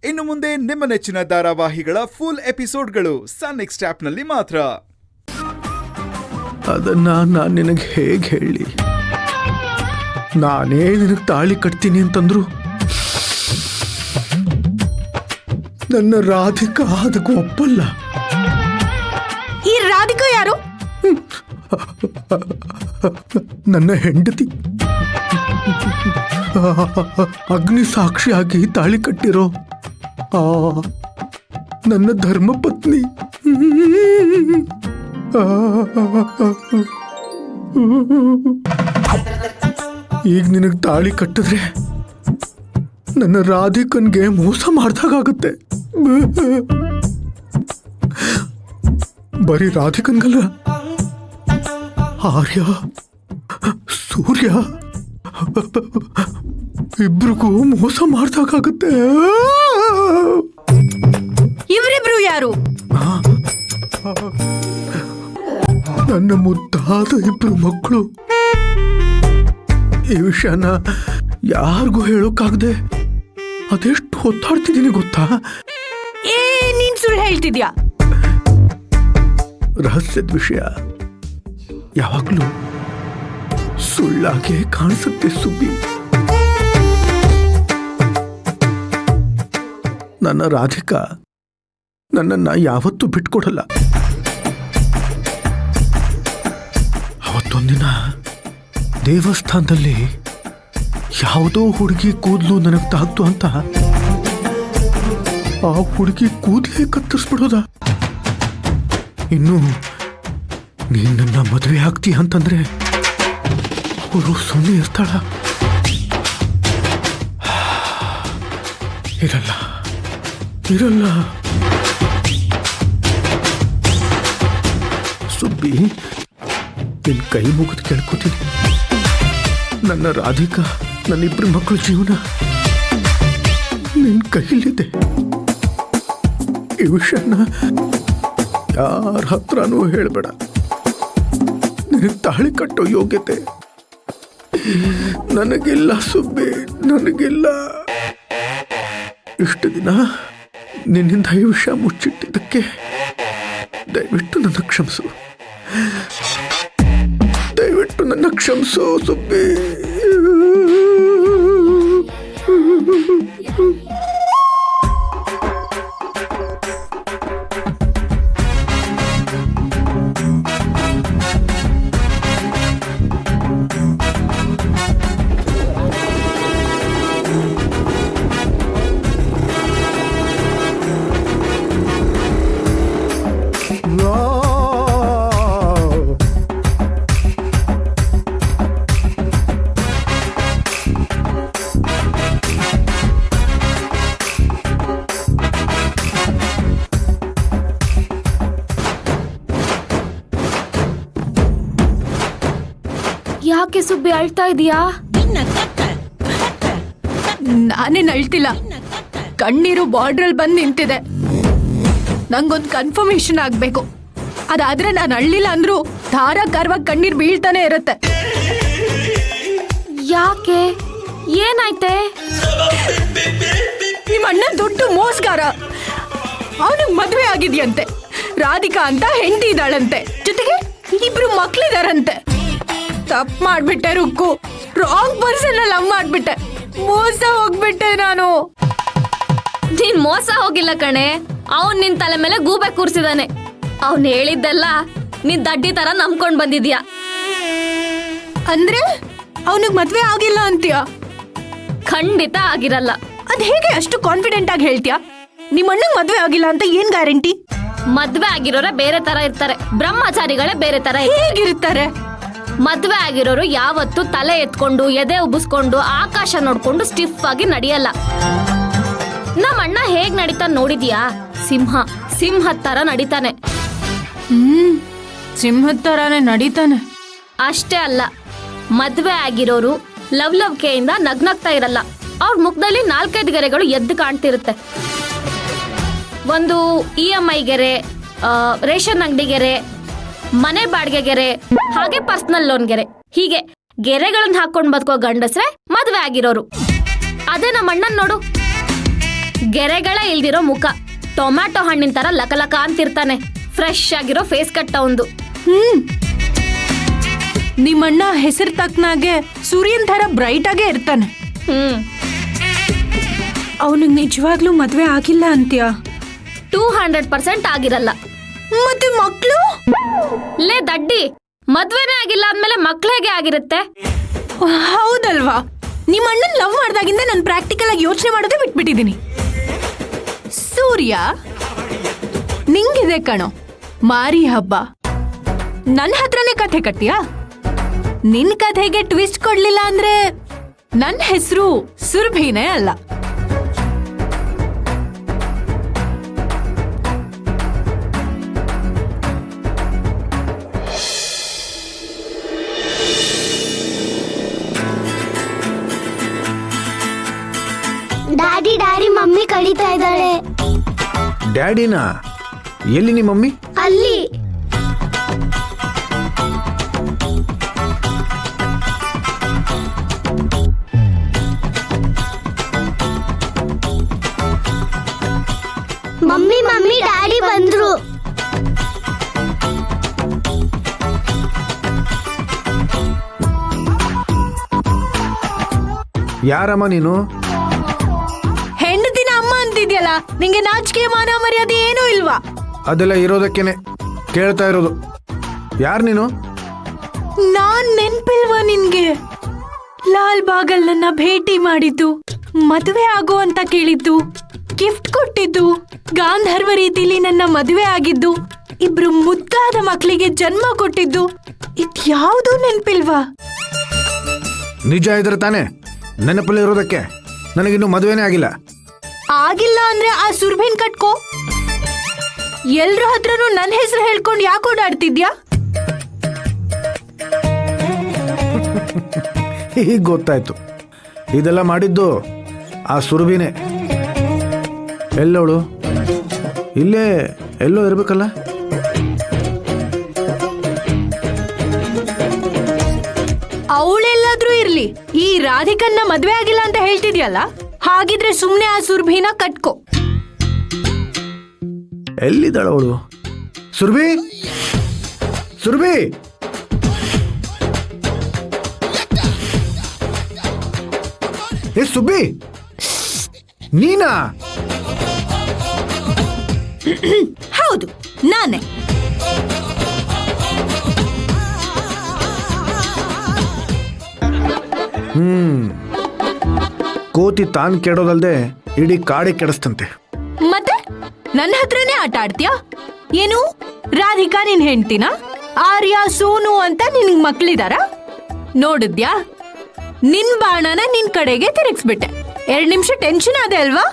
ಇನ್ನು ಮುಂದೆ ನಿಮ್ಮ ನೆಚ್ಚಿನ ಧಾರಾವಾಹಿಗಳ ಫುಲ್ ಎಪಿಸೋಡ್ಗಳು ಸನ್ ನೆಕ್ಸ್ಟ್ ಆಪ್ನಲ್ಲಿ ಮಾತ್ರ. ಅದನ್ನ ನಾನು ನಿನಗೆ ಹೇಗೆ ಹೇಳಿ? ನಾನೇ ನಿನಗೆ ತಾಳಿ ಕಟ್ತೀನಿ ಅಂತಂದ್ರು ನನ್ನ ರಾಧಿಕಾ ಅದಕ್ಕೆ ಒಪ್ಪಲ್ಲ. ಈ ರಾಧಿಕಾ ಯಾರು? ನನ್ನ ಹೆಂಡತಿ, ಅಗ್ನಿ ಸಾಕ್ಷಿಯಾಗಿ ತಾಳಿ ಕಟ್ಟಿರೋ ನನ್ನ ಧರ್ಮಪತ್ನಿ. ಈಗ ನಿನಗೆ ತಾಳಿ ಕಟ್ಟಿದ್ರೆ ನನ್ನ ರಾಧಿಕನ್ಗೆ ಮೋಸ ಮಾಡ್ದಾಗತ್ತೆ. ಬರೀ ರಾಧಿಕನ್ಗಲ್ಲ, ಆರ್ಯ, ಸೂರ್ಯ ಇಬ್ರಿಗೂ ಮೋಸ ಮಾಡ್ದಾಗತ್ತೆ. ಇವರಿಬ್ರು ಯಾರು? ನನ್ನ ಮುದ್ದಾದ ಇಬ್ರು ಮಕ್ಕಳು. ಈ ವಿಷಯನ ಯಾರಿಗೂ ಹೇಳೋಕ್ಕಾಗದೆ ಅದೆಷ್ಟು ಹೊತ್ತಾಡ್ತಿದ್ದೀನಿ ಗೊತ್ತಾ? ನೀನ್ ಸುಳ್ಳು ಹೇಳ್ತಿದ್ಯಾ? ರಹಸ್ಯದ ವಿಷಯ ಯಾವಾಗ್ಲೂ ಸುಳ್ಳಾಗೆ ಕಾಣಿಸುತ್ತೆ ಸುಬ್ಬಿ. ನನ್ನ ರಾಧಿಕಾ ನನ್ನನ್ನ ಯಾವತ್ತೂ ಬಿಟ್ಕೊಡಲ್ಲ. ಅವತ್ತೊಂದಿನ ದೇವಸ್ಥಾನದಲ್ಲಿ ಯಾವುದೋ ಹುಡುಗಿ ಕೂದಲು ನನಗೆ ತಾಗ್ತು ಅಂತ ಆ ಹುಡುಗಿ ಕೂದಲೇ ಕತ್ತರಿಸ್ಬಿಡೋದ. ಇನ್ನು ನೀನ್ ನನ್ನ ಮದುವೆ ಆಗ್ತೀಯ ಅಂತಂದ್ರೆ ಅವರು ಸುಮ್ಮನೆ ಇರ್ತಾಳ? ಇರಲ್ಲ ಇರಲ್ಲ. ಸುಬ್ಬಿ, ನಿನ್ ಕೈ ಮುಗಿದು ಕೇಳ್ಕೊತೀನಿ. ನನ್ನ ರಾಧಿಕಾ, ನನ್ನಿಬ್ಬರು ಮಕ್ಕಳ ಜೀವನ ನಿನ್ ಕೈಲಿದೆ. ಈ ವಿಷಯನ ಯಾರ ಹತ್ರನೂ ಹೇಳಬೇಡ. ನಿನಗೆ ತಾಳಿ ಕಟ್ಟೋ ಯೋಗ್ಯತೆ ನನಗಿಲ್ಲ ಸುಬ್ಬಿ, ನನಗಿಲ್ಲ. ಇಷ್ಟು ದಿನ ನಿನ್ನಿಂದ ಈ ವಿಷಯ ಮುಚ್ಚಿಟ್ಟಿದ್ದಕ್ಕೆ ದಯವಿಟ್ಟು ನನ್ನ ಕ್ಷಮಿಸು. ದಯವಿಟ್ಟು ನನ್ನ ಕ್ಷಮಿಸು ಸುಬ್ಬಿ. ಯಾಕೆ ಸುಬ್ಬಿ ಅಳ್ತಾ ಇದೀಯಾ? ನಾನೇನ್ ಅಳ್ತಿಲ್ಲ, ಕಣ್ಣೀರು ಬಾರ್ಡ್ರಲ್ಲಿ ಬಂದು ನಿಂತಿದೆ. ನಂಗೊಂದು ಕನ್ಫರ್ಮೇಶನ್ ಆಗ್ಬೇಕು. ಅದಾದ್ರೆ ನಾನು ಅಳ್ಳಿಲ್ಲ ಅಂದ್ರೂ ಧಾರಾಕಾರವಾಗಿ ಕಣ್ಣೀರು ಬೀಳ್ತಾನೆ ಇರುತ್ತೆ. ಯಾಕೆ? ಏನಾಯ್ತೆ? ನಿಮ್ಮ ಅಣ್ಣ ದೊಡ್ಡ ಮೋಸಗಾರ. ಅವನಿಗೆ ಮದುವೆ ಆಗಿದ್ಯಂತೆ, ರಾಧಿಕಾ ಅಂತ ಹೆಂಡತಿ ಇದ್ದಾಳಂತೆ, ಜೊತೆಗೆ ಇಬ್ರು ಮಕ್ಳಿದಾರಂತೆ. ತಪ್ಪು ಮಾಡ್ಬಿಟ್ಟೆ ರುಕ್ಕು, ರಾಂಗ್ ಪರ್ಸನ್ ಲವ್ ಮಾಡ್ಬಿಟ್ಟೆ, ಮೋಸ ಹೋಗ್ಬಿಟ್ಟೆ ನಾನು. ನೀನ್ ಮೋಸ ಹೋಗಿಲ್ಲ ಕಣೆ, ಅವನ್ ನಿನ್ ತಲೆ ಮೇಲೆ ಗೂಬೆ ಕೂರ್ಸಿದಾನೆ. ಅವನ್ ಹೇಳಿದ್ದೆಲ್ಲ ನೀನ್ ದಡ್ಡಿ ತರ ನಂಬ್ಕೊಂಡ್ ಬಂದಿದ್ಯಾ. ಅಂದ್ರೆ ಅವನಿಗೆ ಮದ್ವೆ ಆಗಿಲ್ಲ ಅಂತೀಯ? ಖಂಡಿತ ಆಗಿರಲ್ಲ. ಅದ್ ಹೇಗೆ ಅಷ್ಟು ಕಾನ್ಫಿಡೆಂಟ್ ಆಗಿ ಹೇಳ್ತೀಯಾ? ನಿಮ್ಮ ಅಣ್ಣಂಗ್ ಮದ್ವೆ ಆಗಿಲ್ಲ ಅಂತ ಏನ್ ಗ್ಯಾರಂಟಿ? ಮದ್ವೆ ಆಗಿರೋರೆ ಬೇರೆ ತರ ಇರ್ತಾರೆ, ಬ್ರಹ್ಮಚಾರಿಗಳೇ ಬೇರೆ ತರ. ಹೇಗಿರ್ತಾರೆ? ಮದ್ವೆ ಆಗಿರೋರು ಯಾವತ್ತು ತಲೆ ಎತ್ಕೊಂಡು ಎದೆ ಉಬ್ಬಿಸ್ಕೊಂಡು ಆಕಾಶ ನೋಡ್ಕೊಂಡು ಸ್ಟಿಫ್ ಆಗಿ ನಡೆಯಲ್ಲ. ನಮ್ಮ ಅಣ್ಣ ಹೇಗ್ ನಡೀತಾನೆ ನೋಡಿದ್ಯಾ? ಸಿಂಹ ತರ ನಡೀತಾನೆ. ಸಿಂಹದ ತರಾನೇ ನಡೀತಾನೆ. ಅಷ್ಟೇ ಅಲ್ಲ, ಮದ್ವೆ ಆಗಿರೋರು ಲವ್ಲವಿಕೆಯಿಂದ ನಗ್ನಗ್ತಾ ಇರಲ್ಲ. ಅವ್ರ ಮುಖದಲ್ಲಿ 4-5 ಗೆರೆಗಳು ಎದ್ದು ಕಾಣ್ತಿರುತ್ತೆ. ಒಂದು EMI ಗೆರೆ, ರೇಷನ್ ಅಂಗಡಿ ಗೆರೆ, ಮನೆ ಬಾಡಿಗೆ ಗೆರೆ, ಹಾಗೆ ಪರ್ಸನಲ್ ಲೋನ್ ಗೆರೆ. ಹೀಗೆ ಗೆರೆಗಳನ್ನ ಹಾಕೊಂಡು ಬದುಕೋ ಗಂಡಸ್ರೆ ಮದ್ವೆ ಆಗಿರೋರು. ಅದೇ ನಮ್ಮ ಅಣ್ಣನ್ ನೋಡು, ಗೆರೆಗಳ ಇಲ್ದಿರೋ ಮುಖ, ಟೊಮ್ಯಾಟೊ ಹಣ್ಣಿನ ತರ ಲಕಲಕ ಅಂತಿರ್ತಾನೆ. ಫ್ರೆಶ್ ಆಗಿರೋ ಫೇಸ್ ಕಟ್ ಅವಂದು. ನಿಮ್ಮಣ್ಣ ಹೆಸರು ತಕ್ಕನಾಗೆ ಸೂರ್ಯನ್ ತರ ಬ್ರೈಟ್ ಆಗೇ ಇರ್ತಾನೆ. ಅವನಿಗೆ ನಿಜವಾಗ್ಲೂ ಮದ್ವೆ ಆಗಿಲ್ಲ ಅಂತ್ಯಾ? 200% ಆಗಿರಲ್ಲ. ಮತ್ತೆ ಮಕ್ಳು? ಲೇ ದಡ್ಡಿ, ಮದ್ವೆನೇ ಆಗಿಲ್ಲ ಅಂದ್ಮೇಲೆ ಮಕ್ಳು ಹೇಗೆ ಆಗಿರುತ್ತೆ? ಹೌದಲ್ವಾ? ನಿಮ್ಮ ಅಣ್ಣನ್ ಲವ್ ಮಾಡ್ದಾಗಿಂದ ನಾನು ಪ್ರಾಕ್ಟಿಕಲ್ ಆಗಿ ಯೋಚನೆ ಮಾಡೋದೇ ಬಿಟ್ಬಿಟ್ಟಿದ್ದೀನಿ. ಸೂರ್ಯ, ನಿಂಗಿದೆ ಕಣೋ ಮಾರಿ ಹಬ್ಬ. ನನ್ನ ಹತ್ರನೇ ಕಥೆ ಕಟ್ತೀಯಾ? ನಿನ್ ಕಥೆಗೆ ಟ್ವಿಸ್ಟ್ ಕೊಡ್ಲಿಲ್ಲ ಅಂದ್ರೆ ನನ್ನ ಹೆಸರು ಸುರಭಿನೇ ಅಲ್ಲ. ಡ್ಯಾಡಿ ಡ್ಯಾಡಿ ಮಮ್ಮಿ ಕರೀತಾ ಇದ್ದಾಳೆ. ಡ್ಯಾಡಿನಾ? ಎಲ್ಲಿ ನಿಮ್ಮ ಮಮ್ಮಿ? ಅಲ್ಲಿ. ಮಮ್ಮಿ ಮಮ್ಮಿ ಡ್ಯಾಡಿ ಬಂದ್ರು. ಯಾರಮ್ಮ ನೀನು? ಹೆಂಡತಿನ ಅಮ್ಮ ಅಂತಿದ್ಯಲ್ಲ, ನಿಂಗೆ ನಾಚಿಕೆ ಮಾನ ಮರ್ಯಾದೆ ಏನೂ ಇಲ್ವಾ? ಅದೆಲ್ಲ ಇರೋದಕ್ಕೇನೆ ಕೇಳ್ತಾ ಇರೋದು. ಯಾರು ನೀನು? ನಾನ್ ನೆನ್ಪಿಲ್ವಾ ನಿನ್ಗೆ? ಲಾಲ್ ಬಾಗಲ್ ನನ್ನ ಭೇಟಿ ಮಾಡಿದ್ದು, ಮದುವೆ ಆಗು ಅಂತ ಕೇಳಿದ್ದು, ಗಿಫ್ಟ್ ಕೊಟ್ಟಿದ್ದು, ಗಾಂಧರ್ವ ರೀತಿಲಿ ನನ್ನ ಮದುವೆ ಆಗಿದ್ದು, ಇಬ್ರು ಮುದ್ದಾದ ಮಕ್ಕಳಿಗೆ ಜನ್ಮ ಕೊಟ್ಟಿದ್ದು, ಇದ್ಯಾವುದೂ ನೆನ್ಪಿಲ್ವಾ? ನಿಜ ಇದ್ರೆ ತಾನೆ ನೆನಪಲ್ಲಿ ಇರೋದಕ್ಕೆ. ನನಗಿನ್ನೂ ಮದುವೆನೇ ಆಗಿಲ್ಲ. ಆಗಿಲ್ಲ ಅಂದ್ರೆ ಆ ಸುರ್ಭಿನ್ ಕಟ್ಕೋ. ಎಲ್ರ ಹತ್ರನೂ ನನ್ನ ಹೆಸರು ಹೇಳ್ಕೊಂಡು ಯಾಕೆ ಓಡಾಡ್ತಿದ್ಯಾ? ಹೀಗೆ ಗೊತ್ತಾಯ್ತು. ಇದೆಲ್ಲ ಮಾಡಿದ್ದು ಆ ಸುರಭಿನೇ. ಎಲ್ಲವಳು? ಇಲ್ಲೇ ಎಲ್ಲೋ ಇರ್ಬೇಕಲ್ಲ. ಅವಳೆಲ್ಲಾದ್ರೂ ಇರ್ಲಿ, ಈ ರಾಧಿಕನ್ನ ಮದ್ವೆ ಆಗಿಲ್ಲ ಅಂತ ಹೇಳ್ತಿದ್ಯಲ್ಲ, ಹಾಗಿದ್ರೆ ಸುಮ್ನೆ ಆ ಸುರ್ಭಿನ ಕಟ್ಕೋ. ಎಲ್ಲಿದ್ದಾಳ ಅವಳು? ಸುರಭಿ, ಸುರಭಿ, ಏ ಸುಬ್ಬಿ, ನೀನಾ? ಹೌದು, ನಾನೇ. ಕೋತಿ ತಾನ್ ಕೆಡೋದಲ್ದೆ ಇಡೀ ಕಾಡೆ ಕೆಡಿಸ್ತಂತೆ. ಮತ್ತೆ ನನ್ನ ಹತ್ರನೇ ಆಟ ಆಡ್ತೀಯಾ? ಏನು ರಾಧಿಕಾ ನಿನ್ ಹೆಂಡ್ತಿನ? ಆರ್ಯ, ಸೋನು ಅಂತ ನಿನ್ಗ್ ಮಕ್ಳಿದಾರ? ನೋಡಿದ್ಯಾ? ನಿನ್ ಬಾಣನ ನಿನ್ ಕಡೆಗೆ ತಿರುಗಿಸ್ಬಿಟ್ಟೆ. 2 ನಿಮಿಷ ಟೆನ್ಷನ್ ಆದೆ ಅಲ್ವಾ?